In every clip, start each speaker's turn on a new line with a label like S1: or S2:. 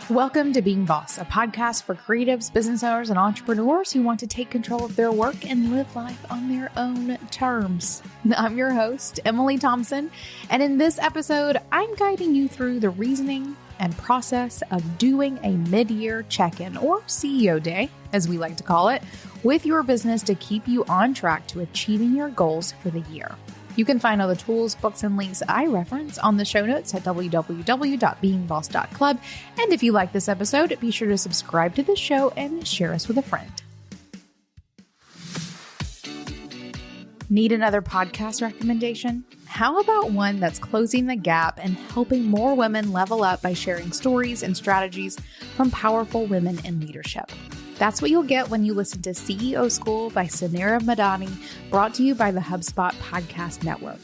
S1: Welcome to Being Boss, a podcast for creatives, business owners, and entrepreneurs who want to take control of their work and live life on their own terms. I'm your host, Emily Thompson, and in this episode, I'm guiding you through the reasoning and process of doing a mid-year check-in, or CEO day, as we like to call it, with your business to keep you on track to achieving your goals for the year. You can find all the tools, books, and links I reference on the show notes at www.beingboss.club. And if you like this episode, be sure to subscribe to the show and share us with a friend. Need another podcast recommendation? How about one that's closing the gap and helping more women level up by sharing stories and strategies from powerful women in leadership? That's what you'll get when you listen to CEO School by Samira Madani, brought to you by the HubSpot Podcast Network.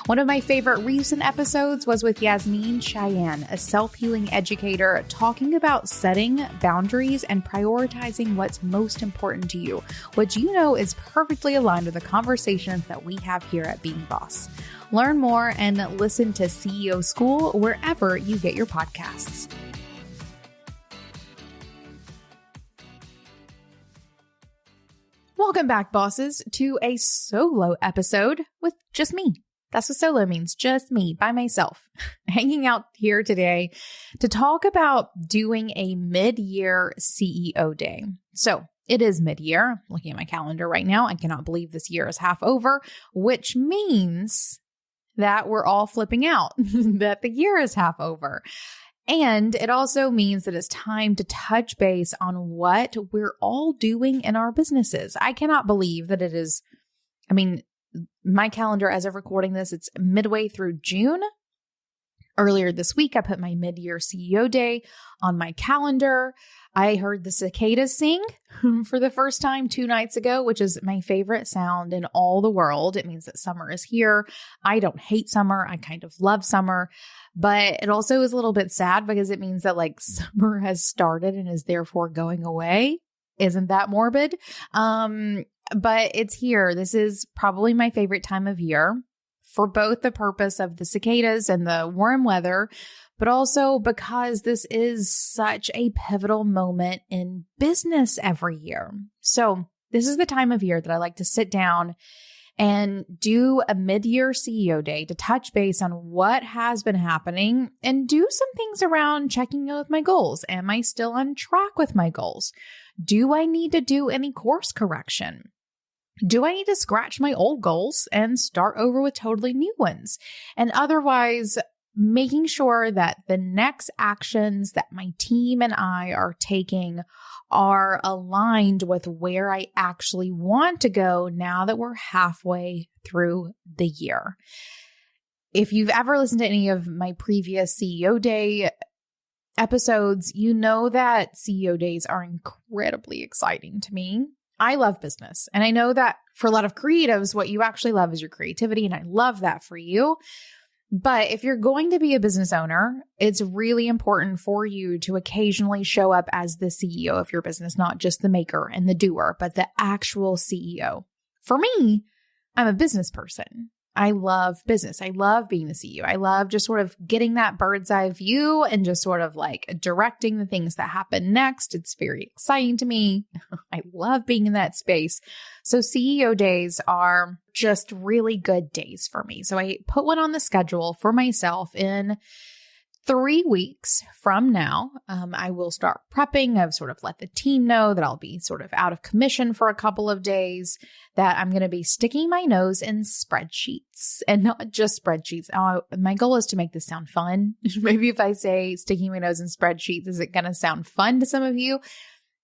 S1: One of my favorite recent episodes was with Yasmin Cheyenne, a self-healing educator, talking about setting boundaries and prioritizing what's most important to you, which you know is perfectly aligned with the conversations that we have here at Being Boss. Learn more and listen to CEO School wherever you get your podcasts. Welcome back, bosses, to a solo episode with just me. That's what solo means, just me, by myself, hanging out here today to talk about doing a mid-year CEO day. So it is mid-year. I'm looking at my calendar right now. I cannot believe this year is half over, which means that we're all flipping out, that the year is half over. And it also means that it's time to touch base on what we're all doing in our businesses. I cannot believe that it is, my calendar as of recording this, it's midway through June. Earlier this week, I put my mid-year CEO day on my calendar. I heard the cicadas sing for the first time 2 nights ago, which is my favorite sound in all the world. It means that summer is here. I don't hate summer. I kind of love summer, but it also is a little bit sad because it means that summer has started and is therefore going away. Isn't that morbid? But it's here. This is probably my favorite time of year for both the purpose of the cicadas and the warm weather, but also because this is such a pivotal moment in business every year. So this is the time of year that I like to sit down and do a mid-year CEO day to touch base on what has been happening and do some things around checking in with my goals. Am I still on track with my goals? Do I need to do any course correction? Do I need to scratch my old goals and start over with totally new ones? And otherwise, making sure that the next actions that my team and I are taking are aligned with where I actually want to go now that we're halfway through the year. If you've ever listened to any of my previous CEO Day episodes, you know that CEO days are incredibly exciting to me. I love business. And I know that for a lot of creatives, what you actually love is your creativity. And I love that for you. But if you're going to be a business owner, it's really important for you to occasionally show up as the CEO of your business, not just the maker and the doer, but the actual CEO. For me, I'm a business person. I love business. I love being the CEO. I love just sort of getting that bird's eye view and just sort of directing the things that happen next. It's very exciting to me. I love being in that space. So CEO days are just really good days for me. So I put one on the schedule for myself in 3 weeks from now. I will start prepping. I've sort of let the team know that I'll be sort of out of commission for a couple of days, that I'm going to be sticking my nose in spreadsheets, and not just spreadsheets. My goal is to make this sound fun. Maybe if I say sticking my nose in spreadsheets, is it going to sound fun to some of you?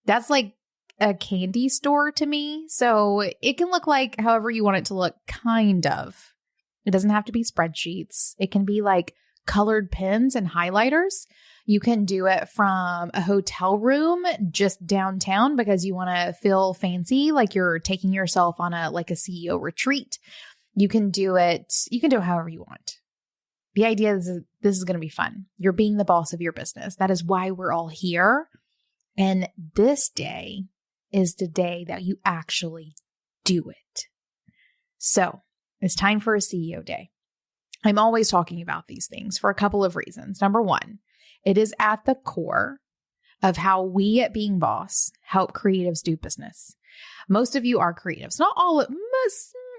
S1: That's like a candy store to me. So it can look like however you want it to look, kind of. It doesn't have to be spreadsheets. It can be like colored pens and highlighters. You can do it from a hotel room just downtown because you want to feel fancy, like you're taking yourself on a CEO retreat. You can do it however you want. The idea is this is going to be fun. You're being the boss of your business. That is why we're all here. And this day is the day that you actually do it. So it's time for a CEO day. I'm always talking about these things for a couple of reasons. Number one, it is at the core of how we at Being Boss help creatives do business. Most of you are creatives. Not all of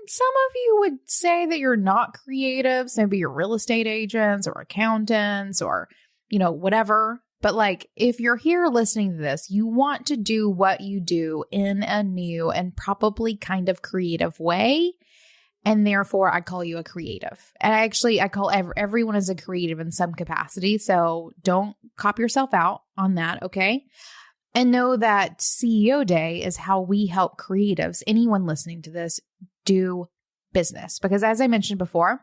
S1: some of you would say that you're not creatives. Maybe you're real estate agents or accountants or, whatever. But like, if you're here listening to this, you want to do what you do in a new and probably kind of creative way. And therefore, I call you a creative. And I call everyone as a creative in some capacity. So don't cop yourself out on that, okay? And know that CEO Day is how we help creatives, anyone listening to this, do business. Because as I mentioned before,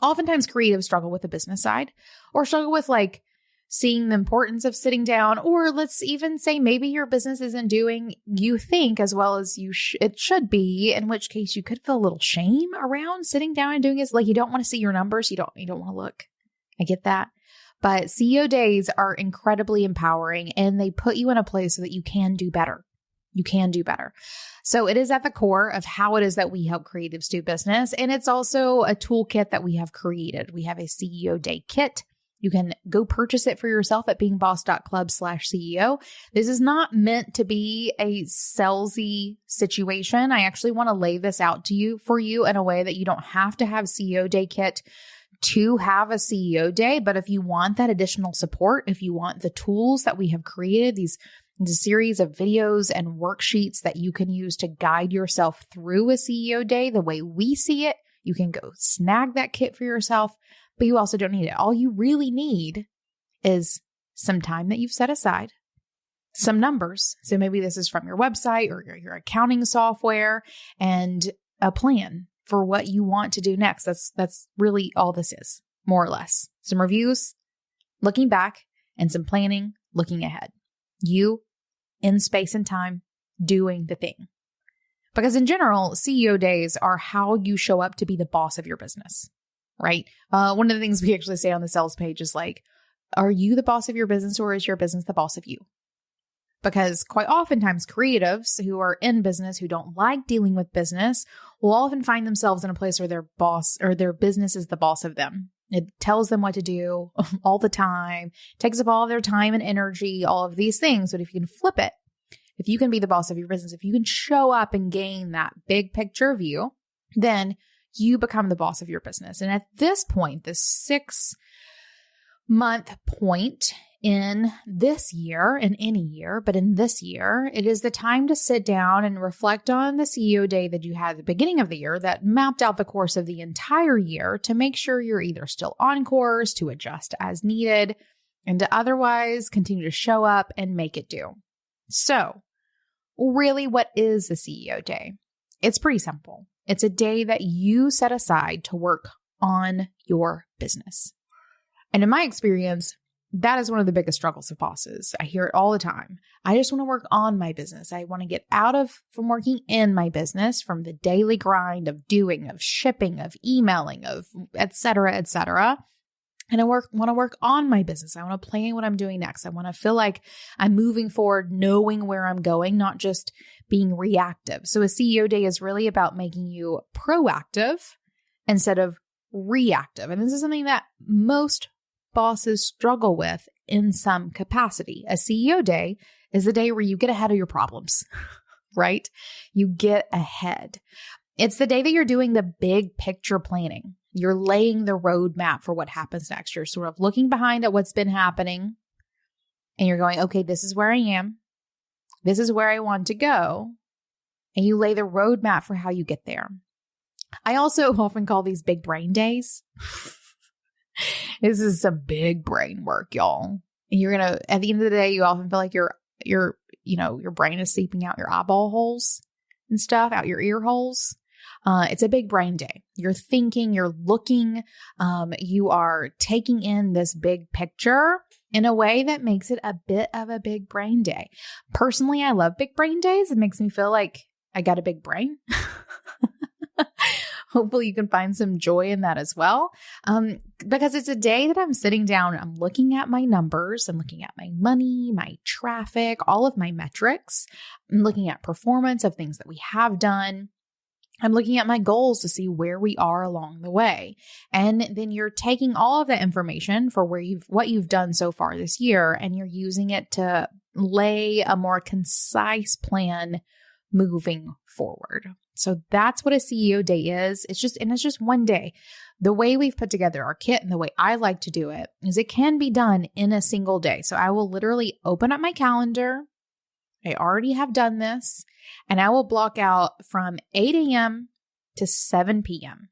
S1: oftentimes creatives struggle with the business side or struggle with like seeing the importance of sitting down, or let's even say maybe your business isn't doing you think as well as it should be, in which case you could feel a little shame around sitting down and doing it. Like you don't want to see your numbers. You don't want to look. I get that. But CEO days are incredibly empowering and they put you in a place so that you can do better. You can do better. So it is at the core of how it is that we help creatives do business. And it's also a toolkit that we have created. We have a CEO Day kit. You can go purchase it for yourself at beingboss.club/CEO. This is not meant to be a salesy situation. I actually want to lay this out for you in a way that you don't have to have CEO Day kit to have a CEO Day. But if you want that additional support, if you want the tools that we have created, these series of videos and worksheets that you can use to guide yourself through a CEO Day the way we see it, you can go snag that kit for yourself. But you also don't need it. All you really need is some time that you've set aside, some numbers. So maybe this is from your website or your accounting software, and a plan for what you want to do next. That's really all this is, more or less. Some reviews, looking back, and some planning, looking ahead. You in space and time doing the thing. Because in general, CEO days are how you show up to be the boss of your business. Right? One of the things we actually say on the sales page is like, are you the boss of your business or is your business the boss of you? Because quite oftentimes creatives who are in business, who don't like dealing with business, will often find themselves in a place where their boss or their business is the boss of them. It tells them what to do all the time, takes up all of their time and energy, all of these things. But if you can flip it, if you can be the boss of your business, if you can show up and gain that big picture view, then you become the boss of your business. And at this point, the 6-month point in this year, in any year, but in this year, it is the time to sit down and reflect on the CEO Day that you had at the beginning of the year that mapped out the course of the entire year to make sure you're either still on course, to adjust as needed, and to otherwise continue to show up and make it do. So really, what is the CEO Day? It's pretty simple. It's a day that you set aside to work on your business. And in my experience, that is one of the biggest struggles of bosses. I hear it all the time. I just want to work on my business. I want to get from working in my business, from the daily grind of doing, of shipping, of emailing, of et cetera, et cetera. And I want to work on my business. I want to plan what I'm doing next. I want to feel like I'm moving forward, knowing where I'm going, not just being reactive. So a CEO Day is really about making you proactive instead of reactive. And this is something that most bosses struggle with in some capacity. A CEO Day is the day where you get ahead of your problems, right? You get ahead. It's the day that you're doing the big picture planning. You're laying the roadmap for what happens next. You're sort of looking behind at what's been happening and you're going, okay, this is where I am. This is where I want to go. And you lay the roadmap for how you get there. I also often call these big brain days. This is some big brain work, y'all. And you're going to, at the end of the day, you often feel like your brain is seeping out your eyeball holes and stuff, out your ear holes. It's a big brain day. You're thinking, you're looking, you are taking in this big picture in a way that makes it a bit of a big brain day. Personally, I love big brain days. It makes me feel like I got a big brain. Hopefully you can find some joy in that as well. Because it's a day that I'm sitting down, I'm looking at my numbers, I'm looking at my money, my traffic, all of my metrics. I'm looking at performance of things that we have done. I'm looking at my goals to see where we are along the way. And then you're taking all of that information for what you've done so far this year, and you're using it to lay a more concise plan moving forward. So that's what a CEO day is. It's just one day. The way we've put together our kit and the way I like to do it is it can be done in a single day. So I will literally open up my calendar. I already have done this, and I will block out from 8 a.m. to 7 p.m.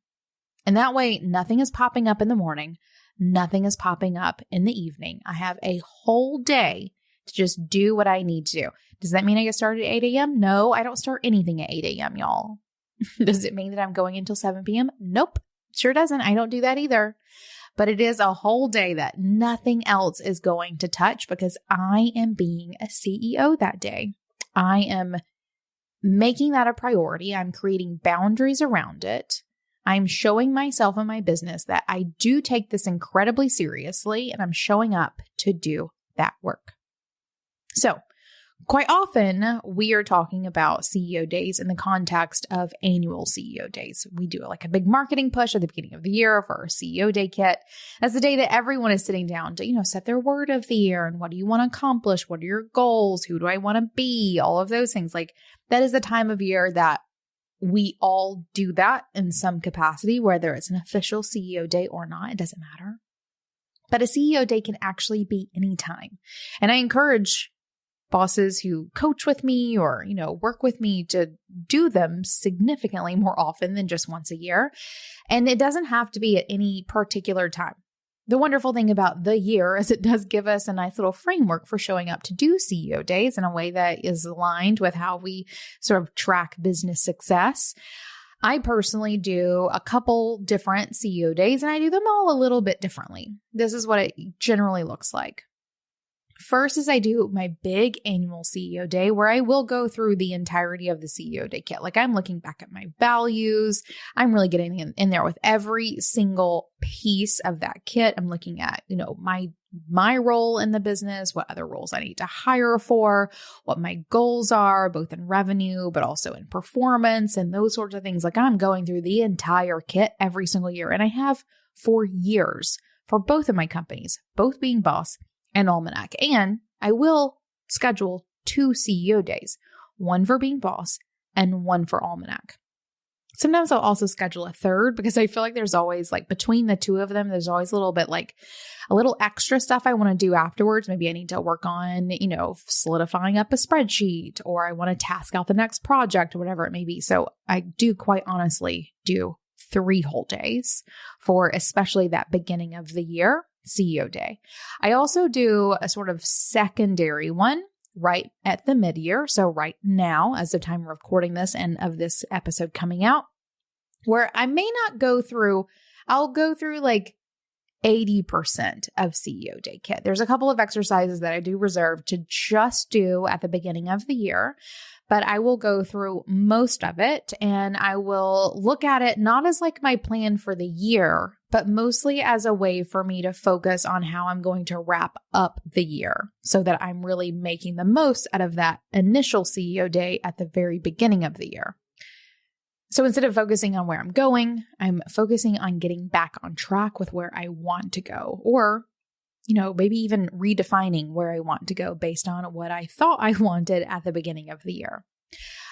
S1: And that way, nothing is popping up in the morning. Nothing is popping up in the evening. I have a whole day to just do what I need to do. Does that mean I get started at 8 a.m.? No, I don't start anything at 8 a.m., y'all. Does it mean that I'm going until 7 p.m.? Nope, sure doesn't. I don't do that either. But it is a whole day that nothing else is going to touch because I am being a CEO that day. I am making that a priority. I'm creating boundaries around it. I'm showing myself and my business that I do take this incredibly seriously, and I'm showing up to do that work. So, quite often, we are talking about CEO days in the context of annual CEO days. We do like a big marketing push at the beginning of the year for our CEO day kit. That's the day that everyone is sitting down to, set their word of the year and what do you want to accomplish? What are your goals? Who do I want to be? All of those things. Like that is the time of year that we all do that in some capacity, whether it's an official CEO day or not, it doesn't matter. But a CEO day can actually be anytime. And I encourage bosses who coach with me or, work with me to do them significantly more often than just once a year. And it doesn't have to be at any particular time. The wonderful thing about the year is it does give us a nice little framework for showing up to do CEO days in a way that is aligned with how we sort of track business success. I personally do a couple different CEO days and I do them all a little bit differently. This is what it generally looks like. First is I do my big annual CEO day where I will go through the entirety of the CEO day kit. Like I'm looking back at my values. I'm really getting in there with every single piece of that kit. I'm looking at, my role in the business, what other roles I need to hire for, what my goals are, both in revenue, but also in performance and those sorts of things. Like I'm going through the entire kit every single year. And I have for years for both of my companies, both Being Boss and Almanac. And I will schedule 2 CEO days, one for Being Boss and one for Almanac. Sometimes I'll also schedule a third because I feel like there's always between the two of them, there's always a little bit a little extra stuff I want to do afterwards. Maybe I need to work on, solidifying up a spreadsheet or I want to task out the next project or whatever it may be. So I do quite honestly do 3 whole days for especially that beginning of the year CEO day. I also do a sort of secondary one right at the mid-year. So right now, as the time of recording this and of this episode coming out, where I may not go through, I'll go through 80% of CEO day kit. There's a couple of exercises that I do reserve to just do at the beginning of the year, but I will go through most of it and I will look at it not as my plan for the year, but mostly as a way for me to focus on how I'm going to wrap up the year so that I'm really making the most out of that initial CEO day at the very beginning of the year. So instead of focusing on where I'm going, I'm focusing on getting back on track with where I want to go, or, maybe even redefining where I want to go based on what I thought I wanted at the beginning of the year.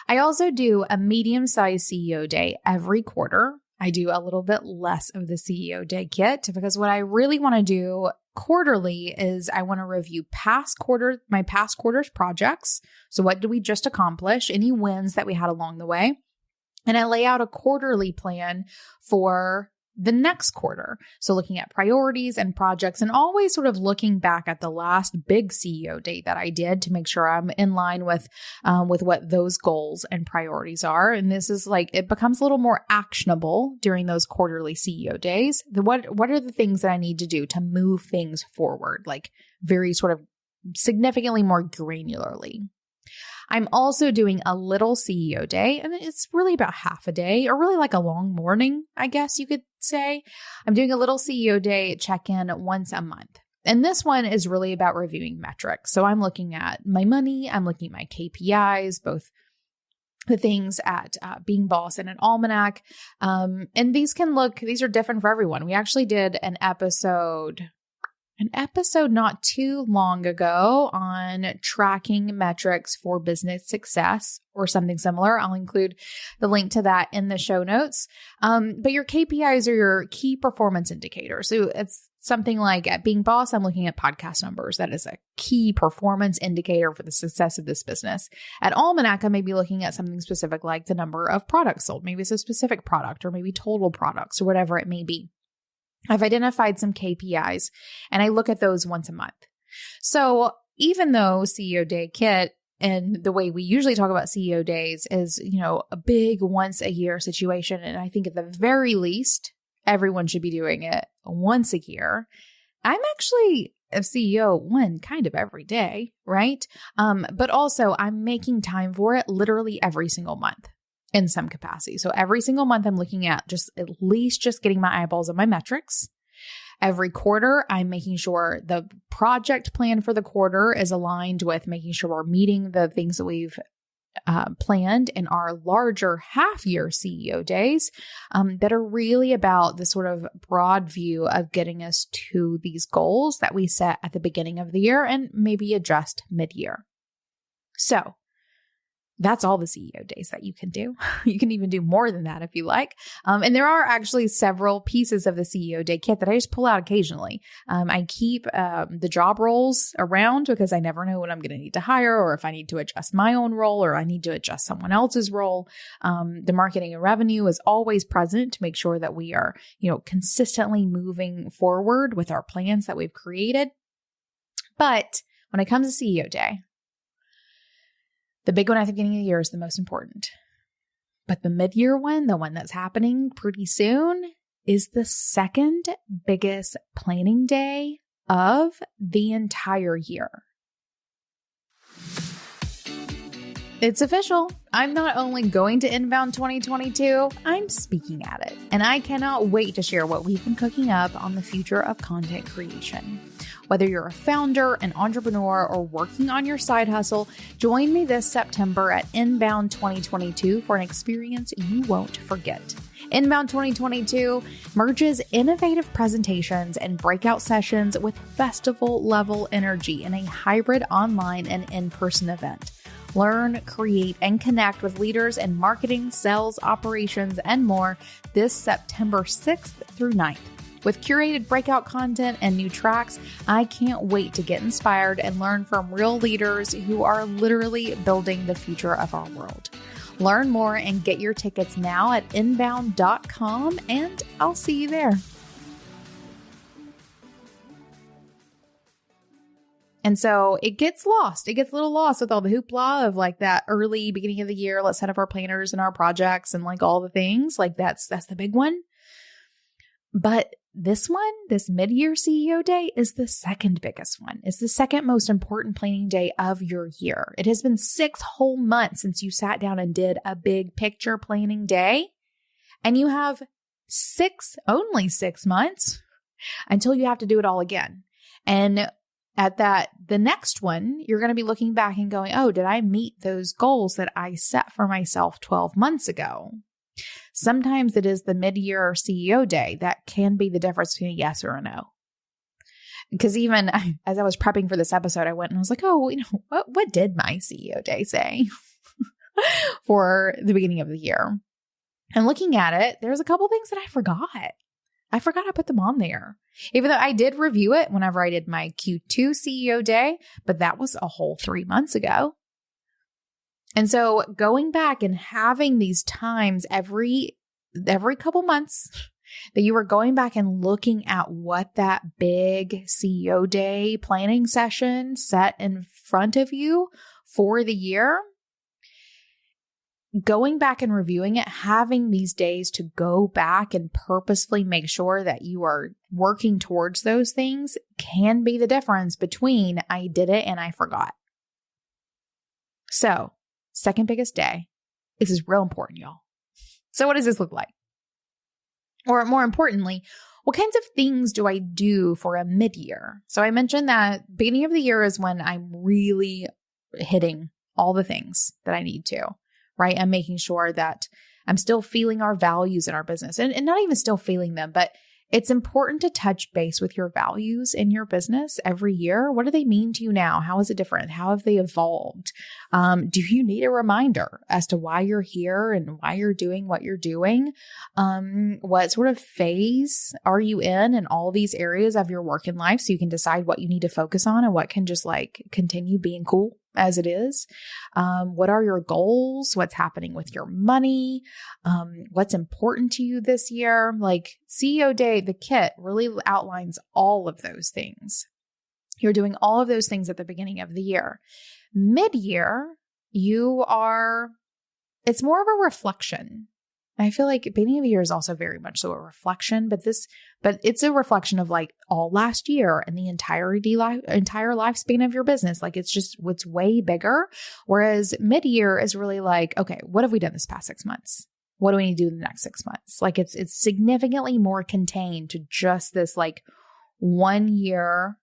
S1: I also do a medium-sized CEO day every quarter. I do a little bit less of the CEO day kit because what I really want to do quarterly is I want to review my past quarter's projects. So what did we just accomplish? Any wins that we had along the way? And I lay out a quarterly plan for the next quarter. So looking at priorities and projects and always sort of looking back at the last big CEO day that I did to make sure I'm in line with what those goals and priorities are. And this is it becomes a little more actionable during those quarterly CEO days. What are the things that I need to do to move things forward, very sort of significantly more granularly. I'm also doing a little CEO day, and it's really about half a day, or really a long morning, I guess you could say. I'm doing a little CEO day check-in once a month. And this one is really about reviewing metrics. So I'm looking at my money, I'm looking at my KPIs, both the things at Being Boss and at Almanac. And these are different for everyone. We actually did an episode an episode not too long ago on tracking metrics for business success or something similar. I'll include the link to that in the show notes. But your KPIs are your key performance indicators. So it's something like at Being Boss, I'm looking at podcast numbers. That is a key performance indicator for the success of this business. At Almanac, I may be looking at something specific like the number of products sold. Maybe it's a specific product or maybe total products or whatever it may be. I've identified some KPIs and I look at those once a month. So even though CEO Day Kit and the way we usually talk about CEO days is, a big once a year situation. And I think at the very least, everyone should be doing it once a year. I'm actually a CEO one kind of every day, right? But also I'm making time for it literally every single month in some capacity. So every single month I'm looking at at least getting my eyeballs on my metrics. Every quarter, I'm making sure the project plan for the quarter is aligned with making sure we're meeting the things that we've planned in our larger half-year CEO days that are really about the sort of broad view of getting us to these goals that we set at the beginning of the year and maybe adjust mid-year. So that's all the CEO days that you can do. You can even do more than that if you like. And there are actually several pieces of the CEO Day Kit that I just pull out occasionally. I keep the job roles around because I never know when I'm going to need to hire or if I need to adjust my own role or I need to adjust someone else's role. The marketing and revenue is always present to make sure that we are, consistently moving forward with our plans that we've created. But when it comes to CEO Day, the big one at the beginning of the year is the most important. But the mid-year one, the one that's happening pretty soon, is the second biggest planning day of the entire year. It's official. I'm not only going to Inbound 2022, I'm speaking at it. And I cannot wait to share what we've been cooking up on the future of content creation. Whether you're a founder, an entrepreneur, or working on your side hustle, join me this September at Inbound 2022 for an experience you won't forget. Inbound 2022 merges innovative presentations and breakout sessions with festival-level energy in a hybrid online and in-person event. Learn, create, and connect with leaders in marketing, sales, operations, and more this September 6th through 9th. With curated breakout content and new tracks, I can't wait to get inspired and learn from real leaders who are literally building the future of our world. Learn more and get your tickets now at inbound.com, and I'll see you there. And so it gets lost. It gets a little lost with all the hoopla of like that early beginning of the year. Let's set up our planners and our projects and like all the things. Like that's the big one. But this mid-year CEO Day is the second biggest one. It's the second most important planning day of your year. It has been 6 whole months since you sat down and did a big picture planning day. And you have only 6 months until you have to do it all again. And at the next one, you're going to be looking back and going, oh, did I meet those goals that I set for myself 12 months ago? Sometimes it is the mid-year CEO Day that can be the difference between a yes or a no. Because even as I was prepping for this episode, I went and I was like, oh, what did my CEO Day say for the beginning of the year? And looking at it, there's a couple things that I forgot. I forgot I put them on there. Even though I did review it whenever I did my Q2 CEO Day, but that was a whole 3 months ago. And so going back and having these times every couple months that you were going back and looking at what that big CEO Day planning session set in front of you for the year, going back and reviewing it, having these days to go back and purposefully make sure that you are working towards those things can be the difference between I did it and I forgot. So, second biggest day. This is real important, y'all. So what does this look like? Or more importantly, what kinds of things do I do for a mid-year? So I mentioned that beginning of the year is when I'm really hitting all the things that I need to, right? I'm making sure that I'm still feeling our values in our business and not even still feeling them, but It's important to touch base with your values in your business every year. What do they mean to you now? How is it different? How have they evolved? Do you need a reminder as to why you're here and why you're doing what you're doing? What sort of phase are you in all these areas of your work and life so you can decide what you need to focus on and what can just like continue being cool as it is? What are your goals? What's happening with your money? What's important to you this year? Like CEO Day, the kit really outlines all of those things. You're doing all of those things at the beginning of the year. Mid-year, it's more of a reflection. I feel like beginning of the year is also very much so a reflection, but it's a reflection of like all last year and the entire lifespan of your business. Like it's way bigger. Whereas mid-year is really like, okay, what have we done this past 6 months? What do we need to do in the next 6 months? Like it's significantly more contained to just this like 1 year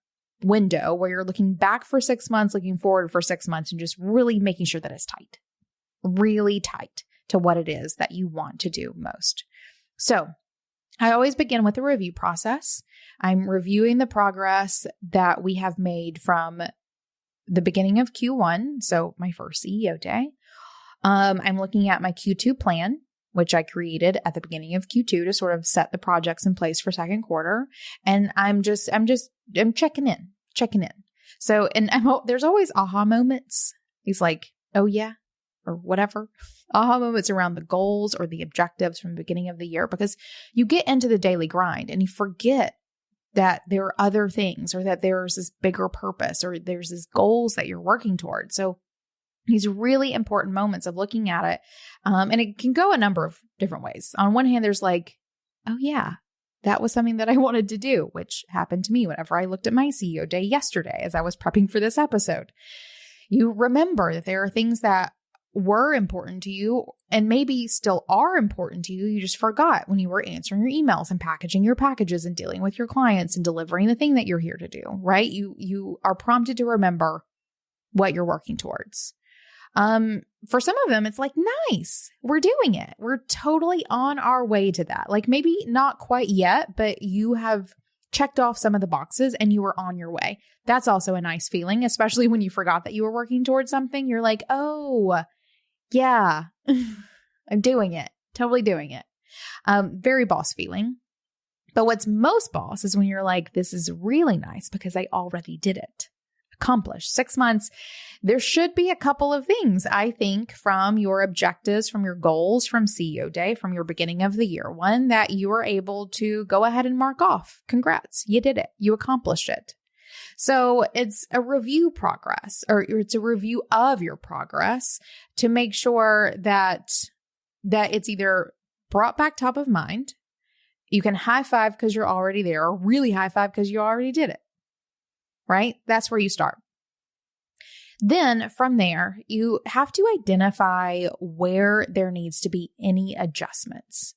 S1: window where you're looking back for 6 months, looking forward for 6 months, and just really making sure that it's tight, really tight to what it is that you want to do most. So I always begin with a review process. I'm reviewing the progress that we have made from the beginning of Q1, so my first CEO day. I'm looking at my Q2 plan, which I created at the beginning of Q2 to sort of set the projects in place for second quarter. And I'm checking in. So, there's always aha moments. He's like, oh yeah, or whatever. Aha moments around the goals or the objectives from the beginning of the year, because you get into the daily grind and you forget that there are other things or that there's this bigger purpose or there's these goals that you're working towards. So these really important moments of looking at it. And it can go a number of different ways. On one hand, there's like, oh yeah, that was something that I wanted to do, which happened to me whenever I looked at my CEO day yesterday as I was prepping for this episode. You remember that there are things that were important to you and maybe still are important to you. You just forgot when you were answering your emails and packaging your packages and dealing with your clients and delivering the thing that you're here to do, right? You are prompted to remember what you're working towards. For some of them, it's like, nice, we're doing it. We're totally on our way to that. Like maybe not quite yet, but you have checked off some of the boxes and you were on your way. That's also a nice feeling, especially when you forgot that you were working towards something. You're like, oh, yeah, I'm doing it. Totally doing it. Very boss feeling. But what's most boss is when you're like, this is really nice because I already did it. Accomplished 6 months. There should be a couple of things, I think, from your objectives, from your goals, from CEO Day, from your beginning of the year. One, that you are able to go ahead and mark off. Congrats. You did it. You accomplished it. So it's a review progress, or it's a review of your progress to make sure that it's either brought back top of mind. You can high five because you're already there, or really high five because you already did it, right? That's where you start. Then from there, you have to identify where there needs to be any adjustments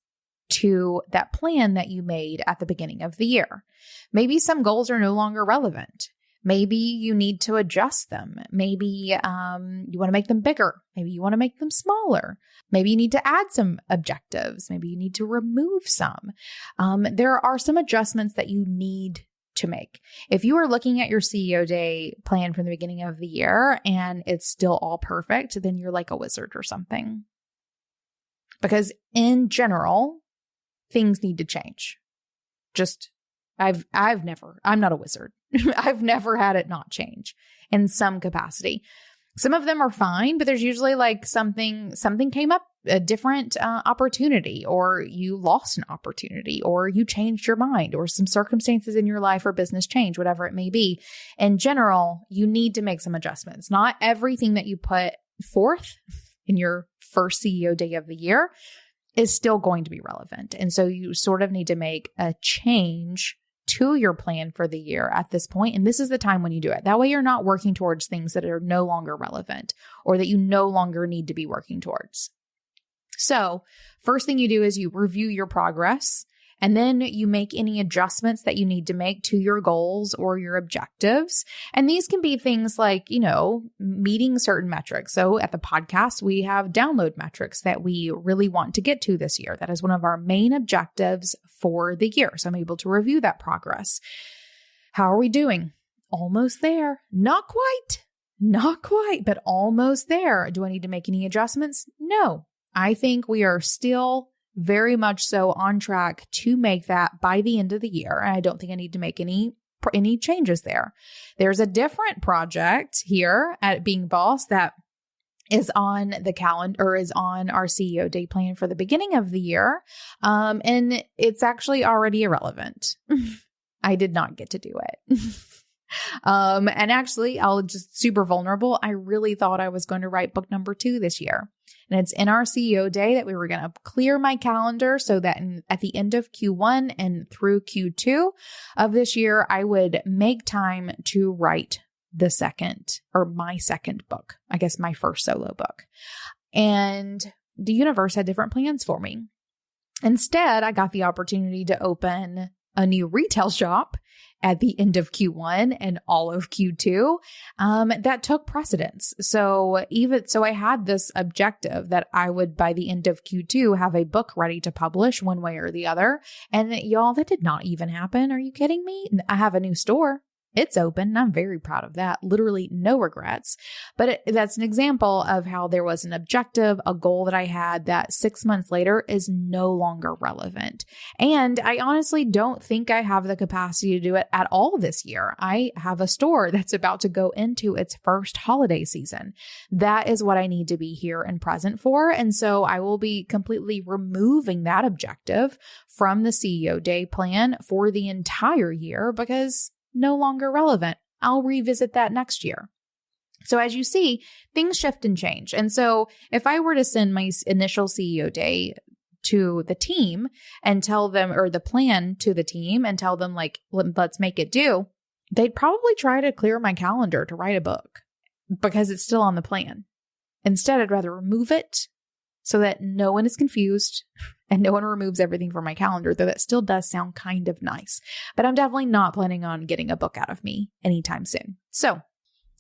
S1: to that plan that you made at the beginning of the year. Maybe some goals are no longer relevant. Maybe you need to adjust them. Maybe you want to make them bigger. Maybe you want to make them smaller. Maybe you need to add some objectives. Maybe you need to remove some. There are some adjustments that you need to make. If you are looking at your CEO Day plan from the beginning of the year and it's still all perfect, then you're like a wizard or something. Because in general, things need to change. I'm not a wizard. I've never had it not change in some capacity. Some of them are fine, but there's usually like something came up, a different opportunity, or you lost an opportunity, or you changed your mind, or some circumstances in your life or business change, whatever it may be. In general, you need to make some adjustments. Not everything that you put forth in your first CEO Day of the year is still going to be relevant. And so you sort of need to make a change to your plan for the year at this point. And this is the time when you do it. That way you're not working towards things that are no longer relevant or that you no longer need to be working towards. So first thing you do is you review your progress And then you make any adjustments that you need to make to your goals or your objectives. And these can be things like, meeting certain metrics. So at the podcast, we have download metrics that we really want to get to this year. That is one of our main objectives for the year. So I'm able to review that progress. How are we doing? Almost there. Not quite, but almost there. Do I need to make any adjustments? No. I think we are still very much so on track to make that by the end of the year. And I don't think I need to make any changes there. There's a different project here at Being Boss that is on the calendar, or is on our CEO Day plan for the beginning of the year. And it's actually already irrelevant. I did not get to do it. And actually, I'll just super vulnerable. I really thought I was going to write book number 2 this year. And it's in our CEO Day that we were going to clear my calendar so that at the end of Q1 and through Q2 of this year, I would make time to write my second book, I guess my first solo book. And the universe had different plans for me. Instead, I got the opportunity to open a new retail shop at the end of Q1 and all of Q2, that took precedence. So I had this objective that I would, by the end of Q2, have a book ready to publish one way or the other. And y'all, that did not even happen. Are you kidding me? I have a new store. It's open, and I'm very proud of that. Literally no regrets. But that's an example of how there was an objective, a goal that I had that 6 months later is no longer relevant. And I honestly don't think I have the capacity to do it at all this year. I have a store that's about to go into its first holiday season. That is what I need to be here and present for. And so I will be completely removing that objective from the CEO Day plan for the entire year because no longer relevant. I'll revisit that next year. So as you see, things shift and change. And so if I were to send my initial CEO Day to the team and tell them, or the plan to the team and tell them like, let's make it do, they'd probably try to clear my calendar to write a book because it's still on the plan. Instead, I'd rather remove it so that no one is confused and no one removes everything from my calendar, though that still does sound kind of nice. But I'm definitely not planning on getting a book out of me anytime soon. So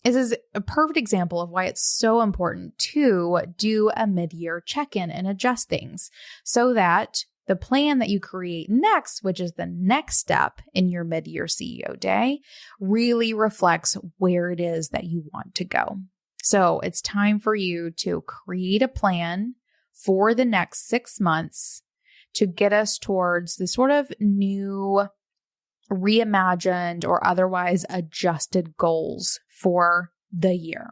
S1: this is a perfect example of why it's so important to do a mid-year check-in and adjust things so that the plan that you create next, which is the next step in your mid-year CEO Day, really reflects where it is that you want to go. So it's time for you to create a plan for the next 6 months to get us towards the sort of new, reimagined, or otherwise adjusted goals for the year.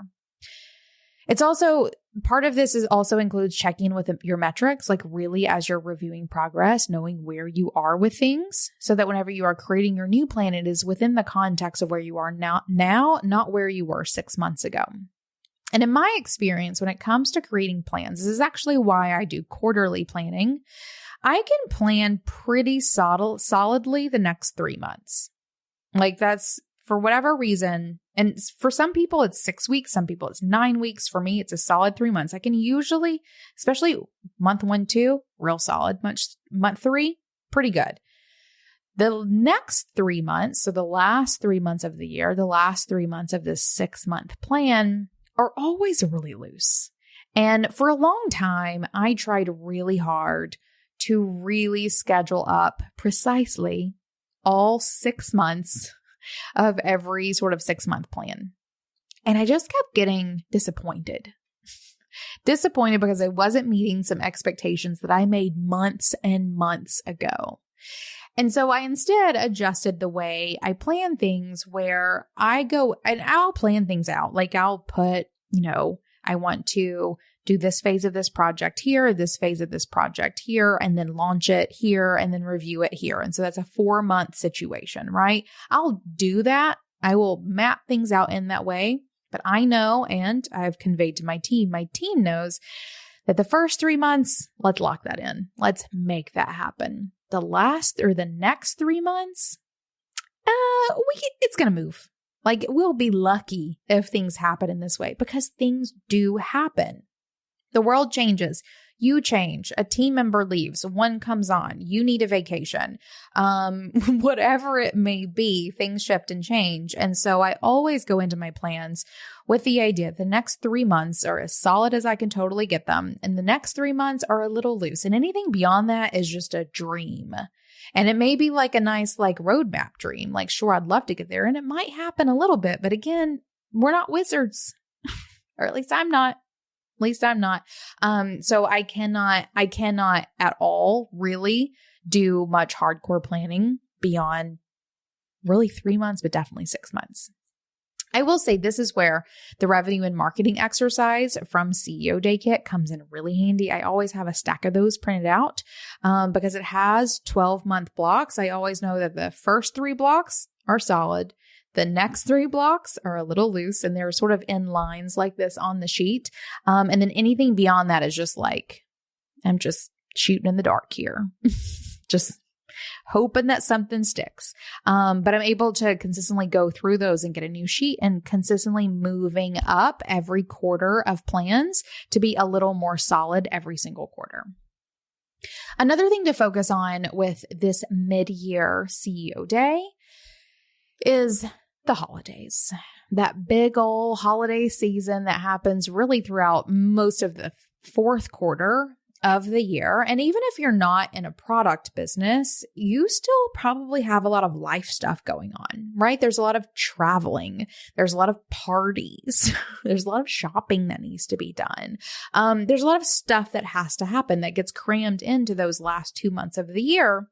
S1: It's also, part of this is also includes checking with your metrics, like really as you're reviewing progress, knowing where you are with things so that whenever you are creating your new plan, it is within the context of where you are now, not where you were 6 months ago. And in my experience, when it comes to creating plans, this is actually why I do quarterly planning. I can plan pretty solidly the next 3 months. Like that's for whatever reason. And for some people, it's 6 weeks. Some people, it's 9 weeks. For me, it's a solid 3 months. I can usually, especially month 1, 2, real solid. Month 3, pretty good. The next 3 months, so the last 3 months of the year, the last 3 months of this 6-month plan, are always really loose. And for a long time, I tried really hard to really schedule up precisely all 6 months of every sort of 6-month plan. And I just kept getting disappointed. Disappointed because I wasn't meeting some expectations that I made months and months ago. And so I instead adjusted the way I plan things where I go and I'll plan things out. Like I'll put, I want to do this phase of this project here, this phase of this project here, and then launch it here and then review it here. And so that's a 4-month situation, right? I'll do that. I will map things out in that way. But I know, and I've conveyed to my team knows that the first 3 months, let's lock that in. Let's make that happen. The next 3 months, it's going to move. Like we'll be lucky if things happen in this way because things do happen. The world changes. You change, a team member leaves, one comes on, you need a vacation, whatever it may be, things shift and change. And so I always go into my plans with the idea the next 3 months are as solid as I can totally get them. And the next 3 months are a little loose. And anything beyond that is just a dream. And it may be like a nice roadmap dream. Like, sure, I'd love to get there. And it might happen a little bit. But again, we're not wizards. Or at least I'm not. So I cannot at all really do much hardcore planning beyond really 3 months, but definitely 6 months. I will say this is where the revenue and marketing exercise from CEO Day Kit comes in really handy. I always have a stack of those printed out because it has 12-month blocks. I always know that the first 3 blocks are solid. The next 3 blocks are a little loose and they're sort of in lines like this on the sheet. And then anything beyond that is just I'm just shooting in the dark here. Just hoping that something sticks. But I'm able to consistently go through those and get a new sheet and consistently moving up every quarter of plans to be a little more solid every single quarter. Another thing to focus on with this mid-year CEO Day is the holidays. That big old holiday season that happens really throughout most of the fourth quarter of the year. And even if you're not in a product business, you still probably have a lot of life stuff going on, right? There's a lot of traveling. There's a lot of parties. There's a lot of shopping that needs to be done. There's a lot of stuff that has to happen that gets crammed into those last 2 months of the year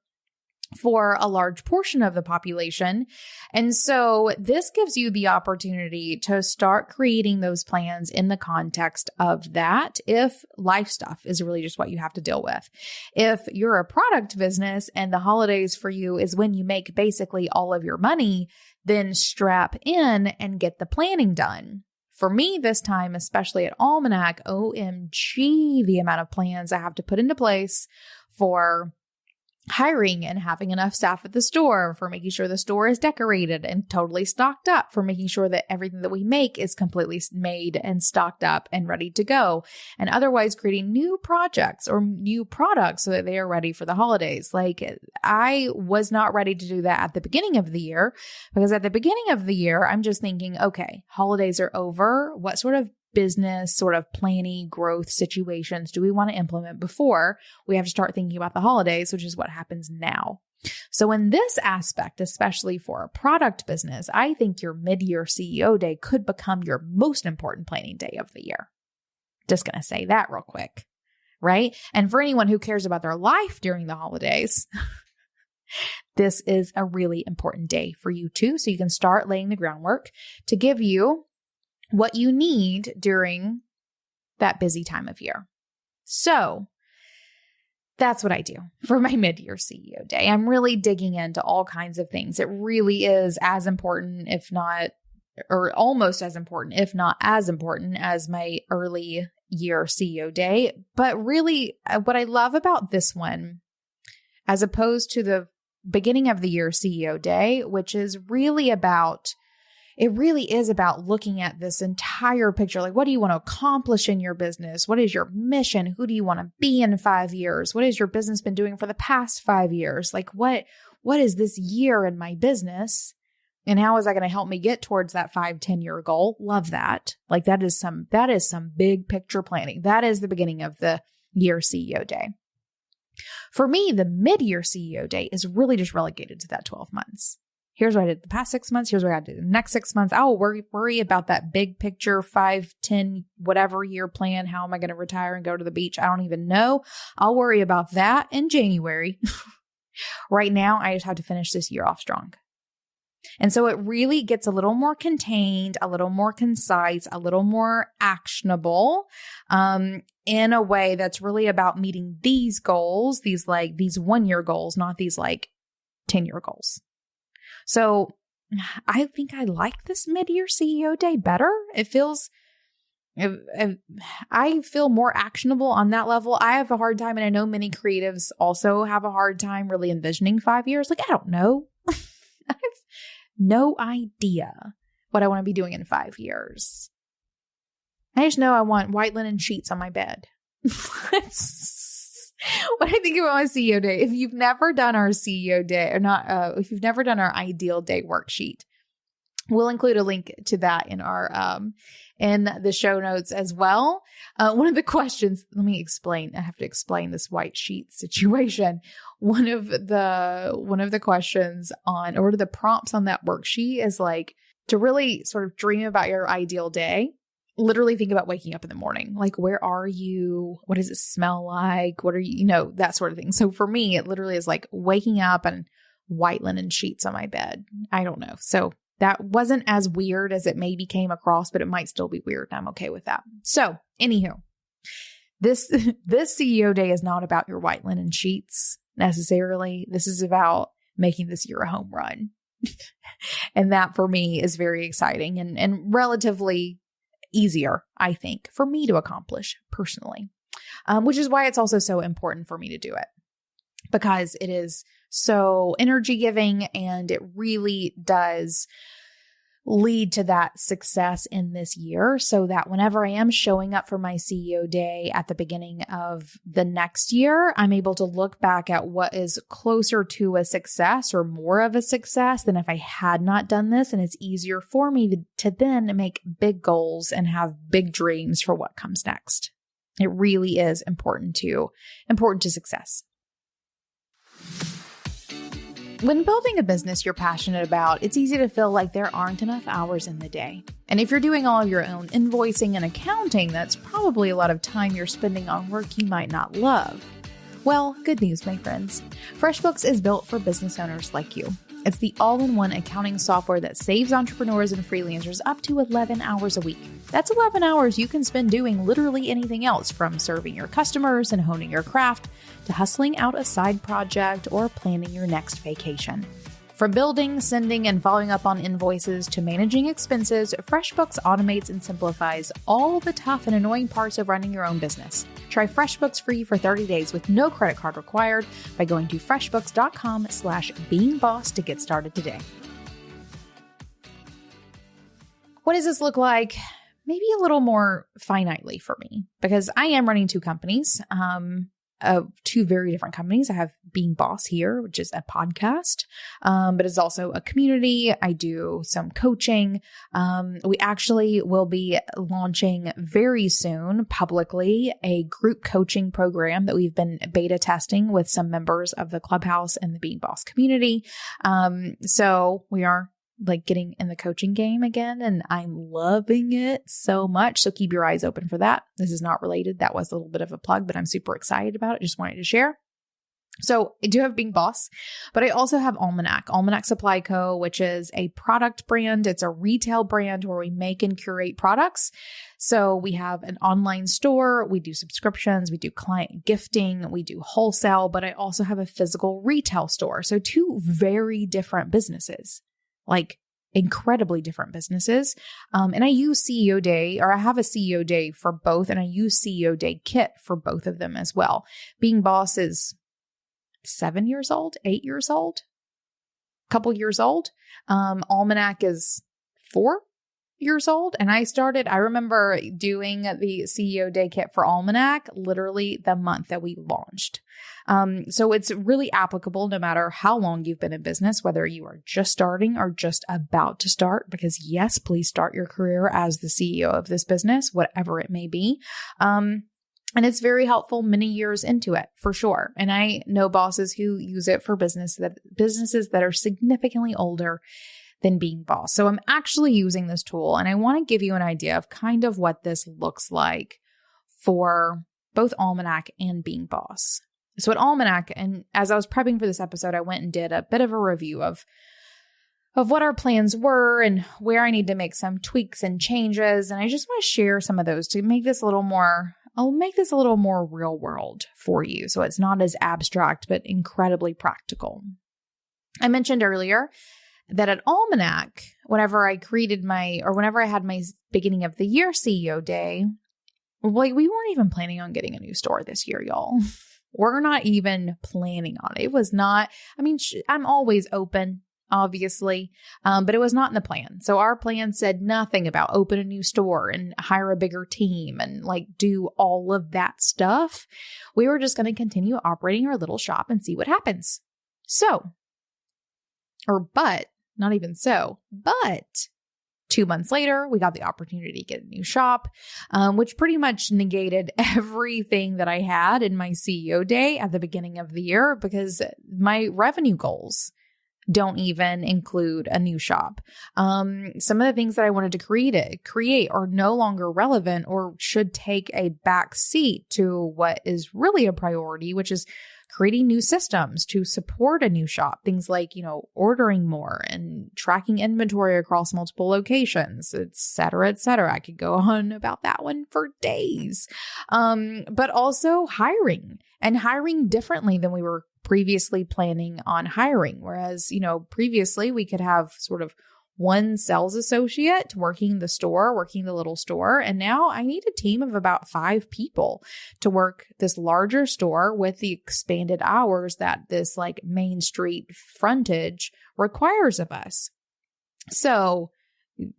S1: for a large portion of the population. And so this gives you the opportunity to start creating those plans in the context of that if life stuff is really just what you have to deal with. If you're a product business and the holidays for you is when you make basically all of your money, then strap in and get the planning done. For me this time, especially at Almanac, OMG, the amount of plans I have to put into place for hiring and having enough staff at the store, for making sure the store is decorated and totally stocked up, for making sure that everything that we make is completely made and stocked up and ready to go, and otherwise creating new projects or new products so that they are ready for the holidays. I was not ready to do that at the beginning of the year because at the beginning of the year, I'm just thinking, okay, holidays are over. What sort of business sort of planning growth situations do we want to implement before we have to start thinking about the holidays, which is what happens now. So in this aspect, especially for a product business, I think your mid-year CEO Day could become your most important planning day of the year. Just going to say that real quick, right? And for anyone who cares about their life during the holidays, this is a really important day for you too. So you can start laying the groundwork to give you what you need during that busy time of year. So that's what I do for my mid-year CEO Day. I'm really digging into all kinds of things. It really is as important, if not, or almost as important, if not as important as my early year CEO Day. But really, what I love about this one, as opposed to the beginning of the year CEO Day, which is really about it really is about looking at this entire picture. Like, what do you want to accomplish in your business? What is your mission? Who do you want to be in 5 years? What has your business been doing for the past 5 years? Like, what is this year in my business? And how is that going to help me get towards that 5-10 year goal? Love that. Like, that is some big picture planning. That is the beginning of the year CEO Day. For me, the mid-year CEO Day is really just relegated to that 12 months. Here's what I did the past 6 months. Here's what I did the next 6 months. I will worry about that big picture, 5, 10, whatever year plan. How am I going to retire and go to the beach? I don't even know. I'll worry about that in January. Right now, I just have to finish this year off strong. And so it really gets a little more contained, a little more concise, a little more actionable, in a way that's really about meeting these goals, these 1 year goals, not these 10-year goals. So I think I like this mid-year CEO Day better. I feel more actionable on that level. I have a hard time, and I know many creatives also have a hard time really envisioning 5 years. I don't know. I have no idea what I want to be doing in 5 years. I just know I want white linen sheets on my bed. When I think about my CEO day, if you've never done our CEO day or not, if you've never done our ideal day worksheet, we'll include a link to that in our, in the show notes as well. One of the questions, let me explain. I have to explain this white sheet situation. One of the questions on, or the prompts on that worksheet is like to really sort of dream about your ideal day. Literally think about waking up in the morning. Like, where are you? What does it smell like? What are you, that sort of thing. So for me, it literally is like waking up and white linen sheets on my bed. I don't know. So that wasn't as weird as it maybe came across, but it might still be weird. And I'm okay with that. So anywho, this CEO day is not about your white linen sheets necessarily. This is about making this year a home run. And that for me is very exciting and relatively easier, I think, for me to accomplish personally, which is why it's also so important for me to do it, because it is so energy giving and it really does lead to that success in this year, so that whenever I am showing up for my CEO day at the beginning of the next year, I'm able to look back at what is closer to a success or more of a success than if I had not done this. And it's easier for me to then make big goals and have big dreams for what comes next. It really is important to success. When building a business you're passionate about, it's easy to feel like there aren't enough hours in the day. And if you're doing all of your own invoicing and accounting, that's probably a lot of time you're spending on work you might not love. Well, good news, my friends. Freshbooks is built for business owners like you. It's the all-in-one accounting software that saves entrepreneurs and freelancers up to 11 hours a week. That's 11 hours you can spend doing literally anything else, from serving your customers and honing your craft to hustling out a side project or planning your next vacation. From building, sending, and following up on invoices to managing expenses, FreshBooks automates and simplifies all the tough and annoying parts of running your own business. Try FreshBooks free for 30 days with no credit card required by going to freshbooks.com/beingboss to get started today. What does this look like? Maybe a little more finitely for me, because I am running two companies. Two very different companies. I have Being Boss here, which is a podcast, but it's also a community. I do some coaching. We actually will be launching very soon publicly a group coaching program that we've been beta testing with some members of the Clubhouse and the Being Boss community. So we are getting in the coaching game again, and I'm loving it so much. So keep your eyes open for that. This is not related. That was a little bit of a plug, but I'm super excited about it. Just wanted to share. So I do have Being Boss, but I also have Almanac Supply Co., which is a product brand. It's a retail brand where we make and curate products. So we have an online store, we do subscriptions, we do client gifting, we do wholesale, but I also have a physical retail store. So two very different businesses. Incredibly different businesses. And I use CEO Day, or I have a CEO Day for both, and I use CEO Day Kit for both of them as well. Being Boss is 7 years old, 8 years old, a couple years old. Almanac is 4 years old. And I remember doing the CEO Day Kit for Almanac literally the month that we launched. So it's really applicable no matter how long you've been in business, whether you are just starting or just about to start, because yes, please start your career as the CEO of this business, whatever it may be. And it's very helpful many years into it, for sure. And I know bosses who use it for businesses that are significantly older than Being Boss. So I'm actually using this tool, and I want to give you an idea of kind of what this looks like for both Almanac and Being Boss. So at Almanac, and as I was prepping for this episode, I went and did a bit of a review of what our plans were and where I need to make some tweaks and changes. And I just want to share some of those to make this a little more, real world for you. So it's not as abstract, but incredibly practical. I mentioned earlier that at Almanac, whenever I had my beginning of the year CEO Day, we weren't even planning on getting a new store this year, y'all. We're not even planning on it. It was not, I'm always open obviously, but it was not in the plan. So our plan said nothing about open a new store and hire a bigger team and like do all of that stuff. We were just going to continue operating our little shop and see what happens. Not even so, but 2 months later, we got the opportunity to get a new shop, which pretty much negated everything that I had in my CEO day at the beginning of the year because my revenue goals don't even include a new shop. Some of the things that I wanted to create are no longer relevant or should take a back seat to what is really a priority, which is creating new systems to support a new shop. Things like, ordering more and tracking inventory across multiple locations, et cetera, et cetera. I could go on about that one for days. But also hiring differently than we were previously planning on hiring. Whereas, previously we could have sort of one sales associate working the little store. And now I need a team of about 5 people to work this larger store with the expanded hours that this like Main Street frontage requires of us. So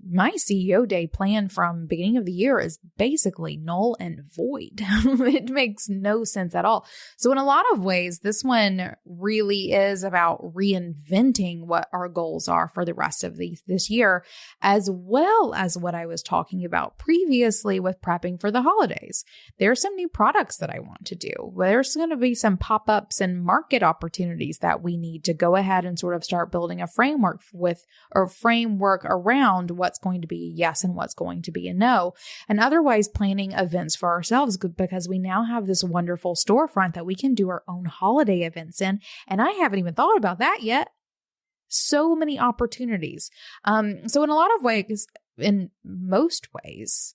S1: my CEO day plan from beginning of the year is basically null and void. It makes no sense at all. So in a lot of ways, this one really is about reinventing what our goals are for the rest of this year, as well as what I was talking about previously with prepping for the holidays. There's some new products that I want to do. There's going to be some pop-ups and market opportunities that we need to go ahead and sort of start building a framework around what's going to be a yes and what's going to be a no, and otherwise planning events for ourselves because we now have this wonderful storefront that we can do our own holiday events in. And I haven't even thought about that yet. So many opportunities. So in most ways,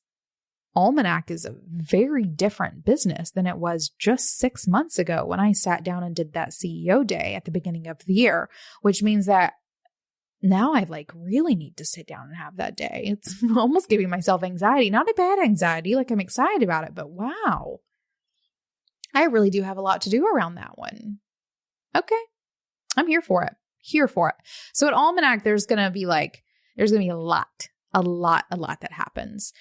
S1: Almanac is a very different business than it was just 6 months ago when I sat down and did that CEO day at the beginning of the year, which means that now I really need to sit down and have that day. It's almost giving myself anxiety, not a bad anxiety. I'm excited about it, but wow, I really do have a lot to do around that one. Okay. I'm here for it. So at Almanac, there's going to be a lot that happens.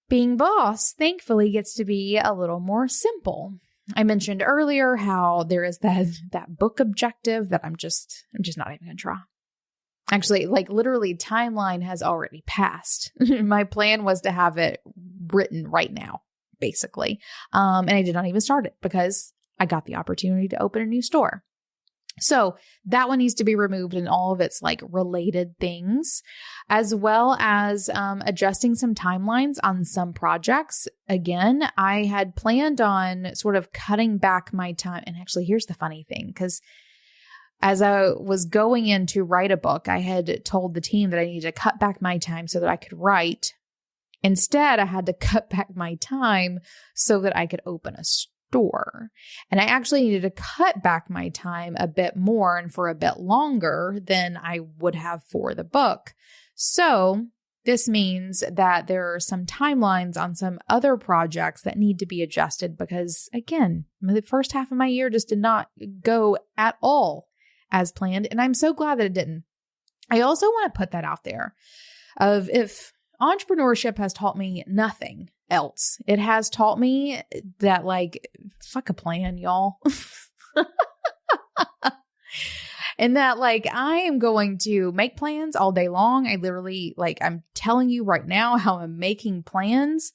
S1: Being boss, thankfully, gets to be a little more simple. I mentioned earlier how there is that book objective that I'm just not even going to try. Actually, literally timeline has already passed. My plan was to have it written right now, basically. And I did not even start it because I got the opportunity to open a new store. So that one needs to be removed in all of its related things, as well as adjusting some timelines on some projects. Again, I had planned on sort of cutting back my time. And actually, here's the funny thing, because as I was going in to write a book, I had told the team that I needed to cut back my time so that I could write. Instead, I had to cut back my time so that I could open a store. And I actually needed to cut back my time a bit more and for a bit longer than I would have for the book. So this means that there are some timelines on some other projects that need to be adjusted because, again, the first half of my year just did not go at all as planned. And I'm so glad that it didn't. I also want to put that out there of if entrepreneurship has taught me nothing else, it has taught me that fuck a plan, y'all. And that I am going to make plans all day long. I literally I'm telling you right now how I'm making plans,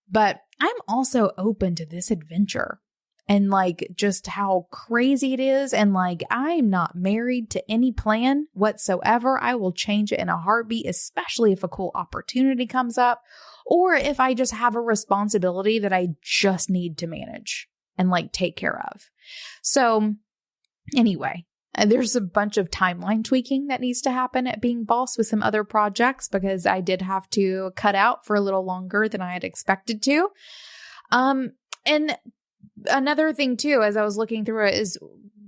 S1: but I'm also open to this adventure. And just how crazy it is. And I'm not married to any plan whatsoever. I will change it in a heartbeat, especially if a cool opportunity comes up or if I just have a responsibility that I just need to manage and take care of. So anyway, there's a bunch of timeline tweaking that needs to happen at being boss with some other projects because I did have to cut out for a little longer than I had expected to. And another thing too, as I was looking through it, is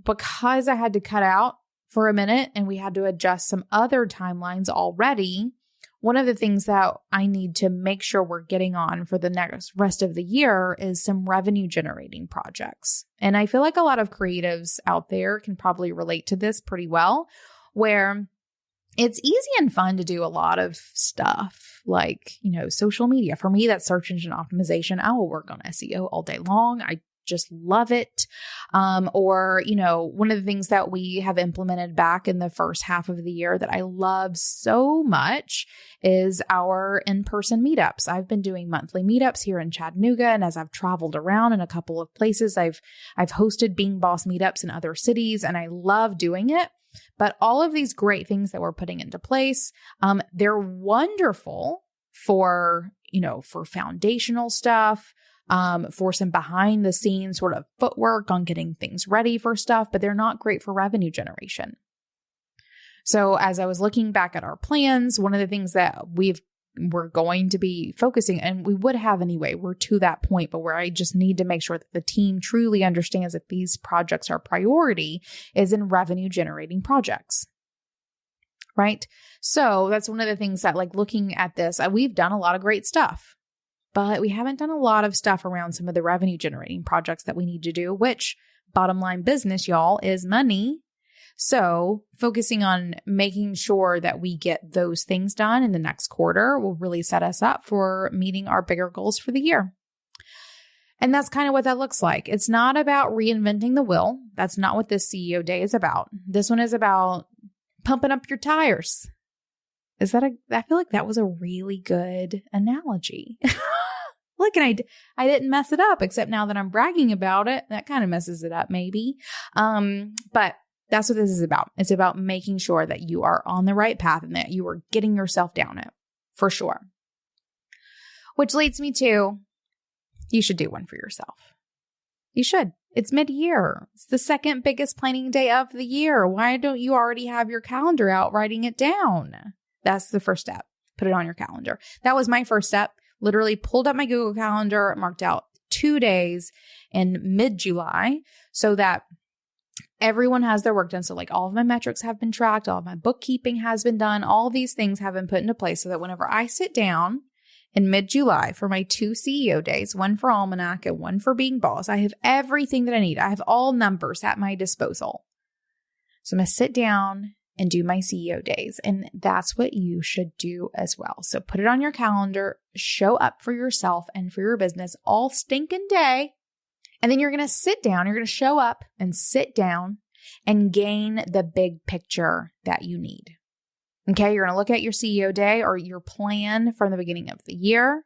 S1: because I had to cut out for a minute and we had to adjust some other timelines already. One of the things that I need to make sure we're getting on for the rest of the year is some revenue generating projects. And I feel like a lot of creatives out there can probably relate to this pretty well, where it's easy and fun to do a lot of stuff like, social media. For me, that's search engine optimization. I will work on SEO all day long. I just love it. Or, one of the things that we have implemented back in the first half of the year that I love so much is our in-person meetups. I've been doing monthly meetups here in Chattanooga. And as I've traveled around in a couple of places, I've hosted Being Boss meetups in other cities, and I love doing it. But all of these great things that we're putting into place, they're wonderful for foundational stuff, for some behind the scenes sort of footwork on getting things ready for stuff, but they're not great for revenue generation. So as I was looking back at our plans, one of the things that we're going to be focusing, and we would have anyway, we're to that point, but where I just need to make sure that the team truly understands that these projects are priority, is in revenue generating projects. Right? So that's one of the things that, like, looking at this, we've done a lot of great stuff, but we haven't done a lot of stuff around some of the revenue generating projects that we need to do, which, bottom line business, y'all, is money. So focusing on making sure that we get those things done in the next quarter will really set us up for meeting our bigger goals for the year. And that's kind of what that looks like. It's not about reinventing the wheel. That's not what this CEO day is about. This one is about pumping up your tires. I feel like that was a really good analogy. Look, and I didn't mess it up, except now that I'm bragging about it, that kind of messes it up maybe. But that's what this is about. It's about making sure that you are on the right path and that you are getting yourself down it, for sure. Which leads me to, you should do one for yourself. You should. It's mid-year. It's the second biggest planning day of the year. Why don't you already have your calendar out writing it down? That's the first step. Put it on your calendar. That was my first step. Literally pulled up my Google Calendar, marked out 2 days in mid-July so that everyone has their work done. So like all of my metrics have been tracked, all of my bookkeeping has been done, all these things have been put into place so that whenever I sit down in mid-July for my 2 CEO days, one for Almanac and one for Being Boss, I have everything that I need. I have all numbers at my disposal. So I'm going to sit down and do my CEO days. And that's what you should do as well. So put it on your calendar, show up for yourself and for your business all stinking day. And then you're going to sit down, you're going to show up and sit down and gain the big picture that you need. Okay, you're going to look at your CEO day or your plan from the beginning of the year.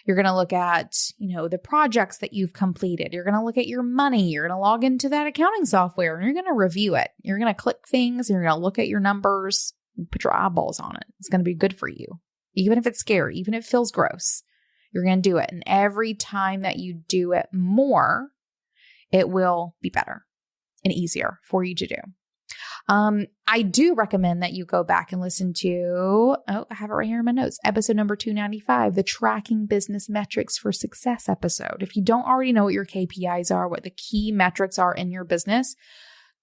S1: You're going to look at, the projects that you've completed. You're going to look at your money. You're going to log into that accounting software and you're going to review it. You're going to click things and you're going to look at your numbers and put your eyeballs on it. It's going to be good for you. Even if it's scary, even if it feels gross, you're going to do it. And every time that you do it more, it will be better and easier for you to do. I do recommend that you go back and listen to, I have it right here in my notes, episode number 295, the Tracking Business Metrics for Success episode. If you don't already know what your KPIs are, what the key metrics are in your business,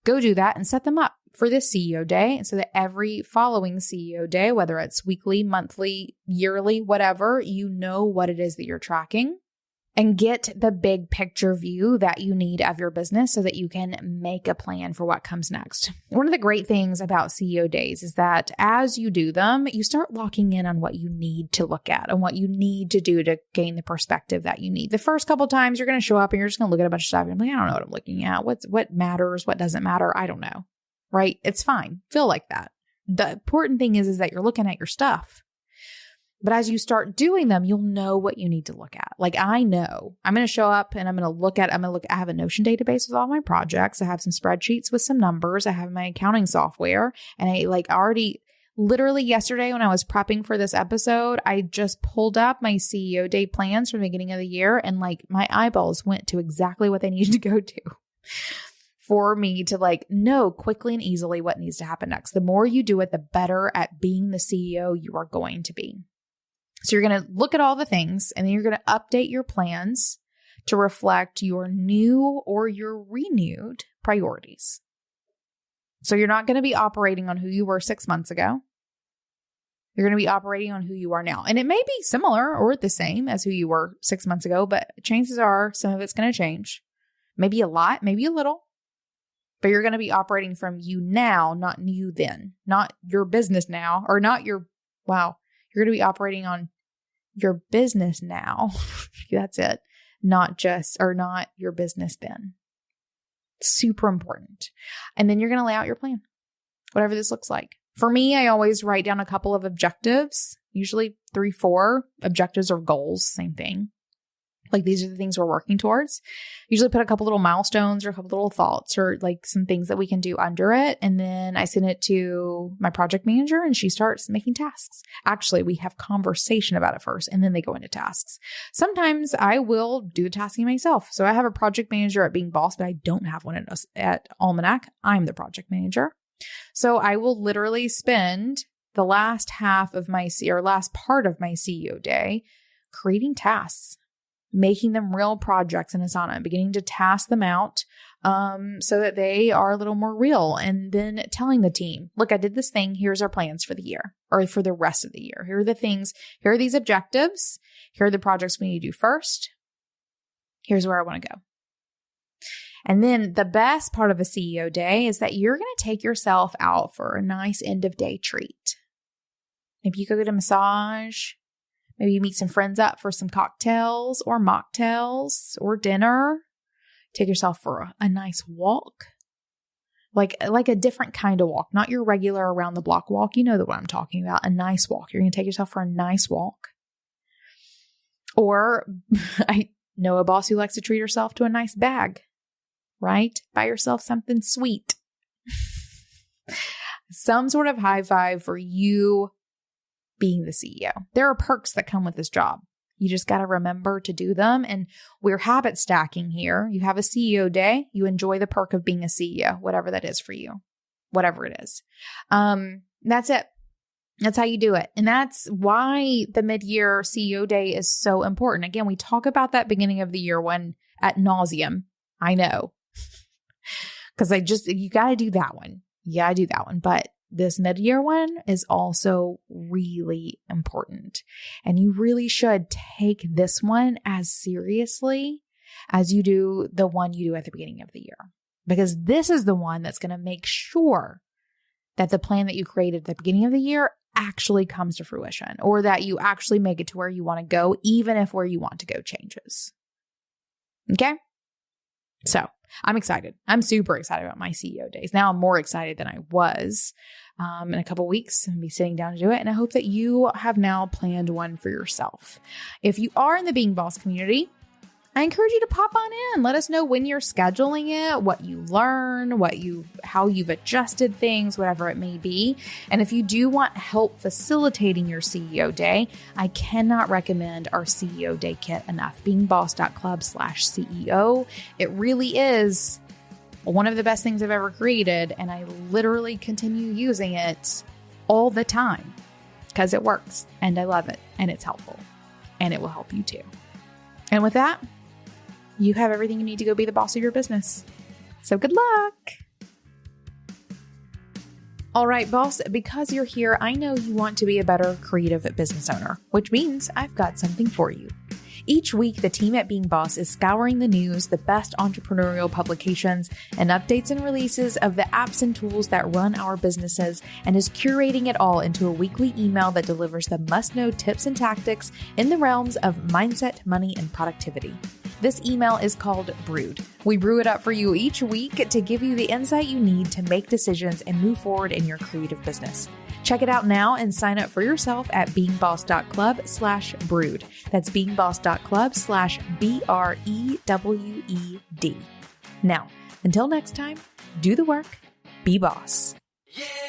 S1: go do that and set them up for this CEO day so that every following CEO day, whether it's weekly, monthly, yearly, whatever, you know what it is that you're tracking. And get the big picture view that you need of your business so that you can make a plan for what comes next. One of the great things about CEO days is that as you do them, you start locking in on what you need to look at and what you need to do to gain the perspective that you need. The first couple of times you're going to show up and you're just going to look at a bunch of stuff and be like, I don't know what I'm looking at. What matters? What doesn't matter? I don't know. Right? It's fine. Feel like that. The important thing is that you're looking at your stuff. But as you start doing them, you'll know what you need to look at. Like I know I'm going to show up and I have a Notion database with all my projects. I have some spreadsheets with some numbers. I have my accounting software and I already literally yesterday when I was prepping for this episode, I just pulled up my CEO day plans from the beginning of the year and my eyeballs went to exactly what they needed to go to for me to know quickly and easily what needs to happen next. The more you do it, the better at being the CEO you are going to be. So you're going to look at all the things and then you're going to update your plans to reflect your new or your renewed priorities. So you're not going to be operating on who you were 6 months ago. You're going to be operating on who you are now. And it may be similar or the same as who you were 6 months ago, but chances are some of it's going to change. Maybe a lot, maybe a little. but you're going to be operating from you now, not you then, not your business now, or not your, wow, you're going to be operating on your business now. That's it. Not your business then. Super important. And then you're going to lay out your plan, whatever this looks like. For me, I always write down a couple of objectives, usually 3, 4 objectives or goals, same thing. Like these are the things we're working towards. Usually put a couple little milestones or a couple little thoughts or like some things that we can do under it. And then I send it to my project manager and she starts making tasks. Actually, we have conversation about it first and then they go into tasks. Sometimes I will do the tasking myself. So I have a project manager at Being Boss, but I don't have one at Almanac. I'm the project manager. So I will literally spend the last part of my CEO day creating tasks, making them real projects in Asana, beginning to task them out so that they are a little more real. And then telling the team, look, I did this thing. Here's our plans for the year or for the rest of the year. Here are the things. Here are these objectives. Here are the projects we need to do first. Here's where I want to go. And then the best part of a CEO day is that you're going to take yourself out for a nice end of day treat. Maybe you go get a massage. Maybe you meet some friends up for some cocktails or mocktails or dinner. Take yourself for a nice walk. Like a different kind of walk, not your regular around the block walk. You know what I'm talking about. A nice walk. You're going to take yourself for a nice walk. Or I know a boss who likes to treat herself to a nice bag, right? Buy yourself something sweet. Some sort of high five for you being the CEO. There are perks that come with this job. You just got to remember to do them. And we're habit stacking here. You have a CEO day. You enjoy the perk of being a CEO, whatever that is for you, whatever it is. That's it. That's how you do it. And that's why the mid-year CEO day is so important. Again, we talk about that beginning of the year one ad nauseum. I know. Because you got to do that one. You got to do that one. But this mid-year one is also really important. And you really should take this one as seriously as you do the one you do at the beginning of the year. Because this is the one that's going to make sure that the plan that you created at the beginning of the year actually comes to fruition, or that you actually make it to where you want to go, even if where you want to go changes. Okay? So I'm excited. I'm super excited about my CEO days. Now I'm more excited than I was. In a couple weeks, I'll be sitting down to do it. And I hope that you have now planned one for yourself. If you are in the Being Boss community, I encourage you to pop on in. Let us know when you're scheduling it, what you learn, how you've adjusted things, whatever it may be. And if you do want help facilitating your CEO day, I cannot recommend our CEO day kit enough. beingboss.club/CEO. It really is one of the best things I've ever created. And I literally continue using it all the time because it works and I love it and it's helpful and it will help you too. And with that, you have everything you need to go be the boss of your business. So good luck. All right, boss, because you're here, I know you want to be a better creative business owner, which means I've got something for you. Each week, the team at Being Boss is scouring the news, the best entrepreneurial publications, and updates and releases of the apps and tools that run our businesses, and is curating it all into a weekly email that delivers the must-know tips and tactics in the realms of mindset, money, and productivity. This email is called Brewed. We brew it up for you each week to give you the insight you need to make decisions and move forward in your creative business. Check it out now and sign up for yourself at beingboss.club/brewed. That's beingboss.club/BREWED. Now, until next time, do the work, be boss. Yeah.